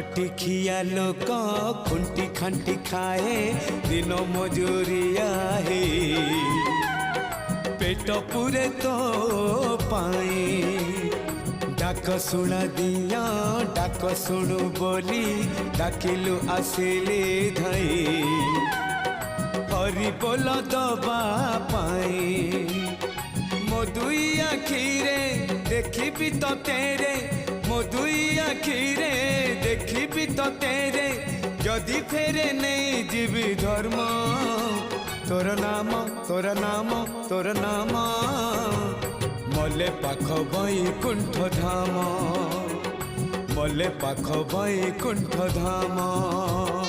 खटिखिया लोक खुंटी खांटी खाए दिन मजूरिया है पेट पूरे तो पाए डाक शुणा दिया डाक शुणु बोली डाकिलु आसिले धई हरि बोल दबा पाए मो दुई आखिरे देखी तो तेरे मो दुई आखिरे देखी तो तेरे जदि फेरे नहीं जीवी धर्म तोर नाम तोर नाम तोर नाम मले पाख बैकुंठ धाम मले पाख बैकुंठ धाम।